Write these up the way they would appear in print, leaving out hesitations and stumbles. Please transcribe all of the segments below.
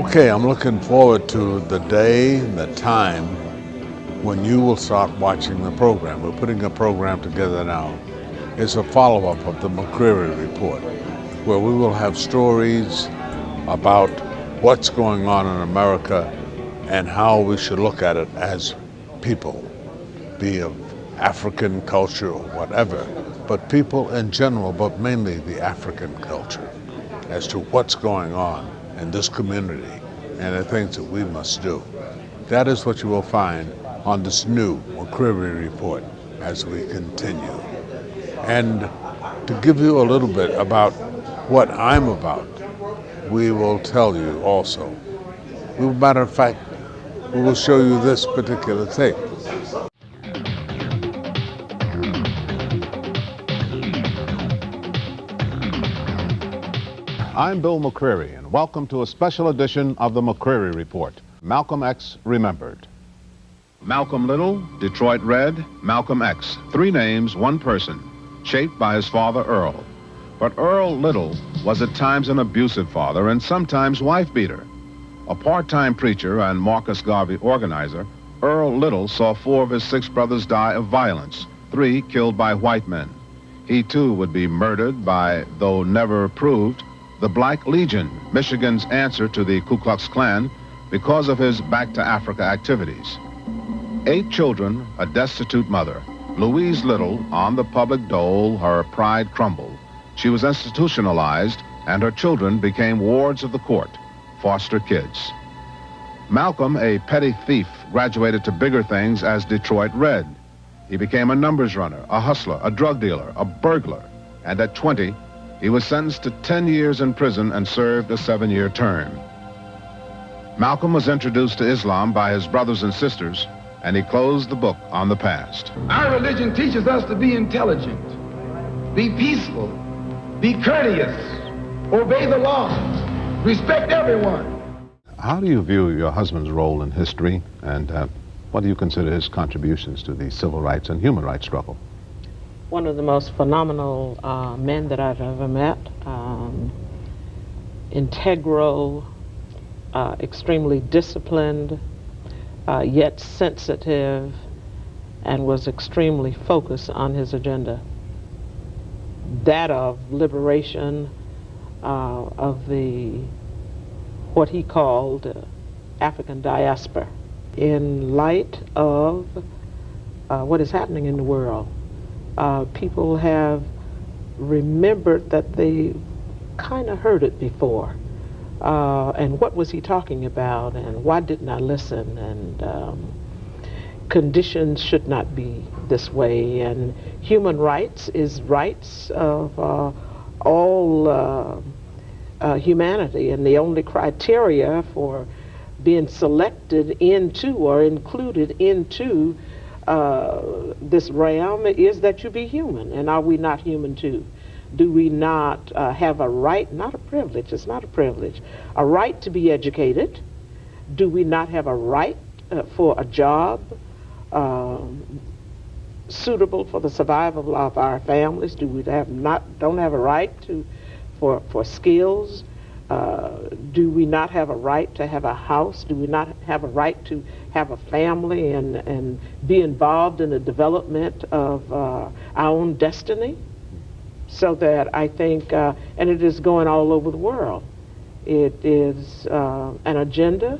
Okay, I'm looking forward to the day, the time when you will start watching the program. We're putting a program together now. It's a follow-up of the McCreary Report, where we will have stories about what's going on in America and how we should look at it as people, be of African culture or whatever, but people in general, but mainly the African culture, as to what's going on in this community and the things that we must do. That is what you will find on this new McCreary Report as we continue. And to give you a little bit about what I'm about, we will tell you also. Matter of fact, we will show you this particular tape. I'm Bill McCreary, and welcome to a special edition of the McCreary Report, Malcolm X Remembered. Malcolm Little, Detroit Red, Malcolm X, three names, one person, shaped by his father Earl. But Earl Little was at times an abusive father and sometimes wife-beater. A part-time preacher and Marcus Garvey organizer, Earl Little saw 4 of his 6 brothers die of violence, 3 killed by white men. He too would be murdered by, though never proved, the Black Legion, Michigan's answer to the Ku Klux Klan, because of his Back to Africa activities. 8 children, a destitute mother. Louise Little, on the public dole, her pride crumbled. She was institutionalized, and her children became wards of the court, foster kids. Malcolm, a petty thief, graduated to bigger things as Detroit Red. He became a numbers runner, a hustler, a drug dealer, a burglar, and at 20, he was sentenced to 10 years in prison and served a 7-year term. Malcolm was introduced to Islam by his brothers and sisters, and he closed the book on the past. Our religion teaches us to be intelligent, be peaceful, be courteous, obey the law, respect everyone. How do you view your husband's role in history, and what do you consider his contributions to the civil rights and human rights struggle? One of the most phenomenal men that I've ever met, integral, extremely disciplined, yet sensitive, and was extremely focused on his agenda. That of liberation of what he called African diaspora, in light of what is happening in the world. People have remembered that they kind of heard it before. And what was he talking about, and why didn't I listen? And conditions should not be this way. And human rights is rights of all humanity. And the only criteria for being selected into or included into this realm is that you be human. And are we not human too? Do we not have a right, not a privilege, it's not a privilege, a right to be educated? Do we not have a right for a job suitable for the survival of our families? Do we don't have a right for skills? Do we not have a right to have a house? Do we not have a right to have a family and be involved in the development of our own destiny? So that I think, and it is going all over the world, it is an agenda,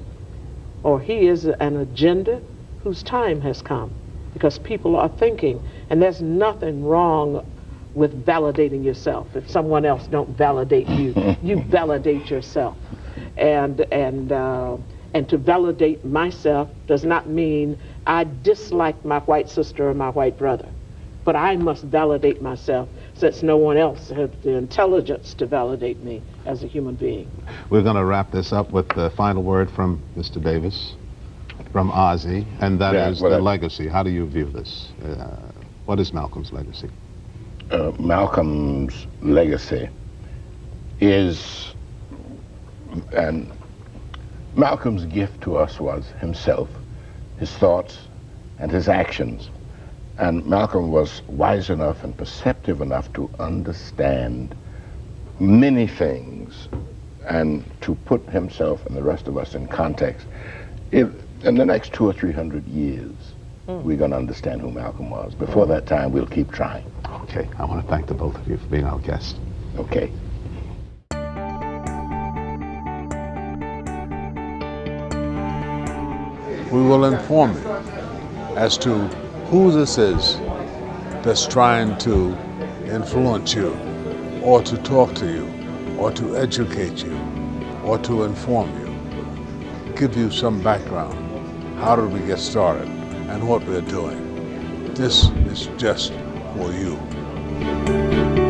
or he is an agenda whose time has come, because people are thinking, and there's nothing wrong with validating yourself. If someone else don't validate you, you validate yourself. And to validate myself does not mean I dislike my white sister or my white brother, but I must validate myself, since no one else has the intelligence to validate me as a human being. We're going to wrap this up with the final word from Mr. Davis, from Ozzy, and that is the legacy. How do you view this? What is Malcolm's legacy? Malcolm's legacy is, and Malcolm's gift to us was himself, his thoughts, and his actions. And Malcolm was wise enough and perceptive enough to understand many things and to put himself and the rest of us in context. If in the next 200 or 300 years, we're going to understand who Malcolm was. Before that time, we'll keep trying. Okay, I want to thank the both of you for being our guests. Okay. We will inform you as to who this is that's trying to influence you, or to talk to you, or to educate you, or to inform you. Give you some background. How did we get started and what we're doing. This is just for you.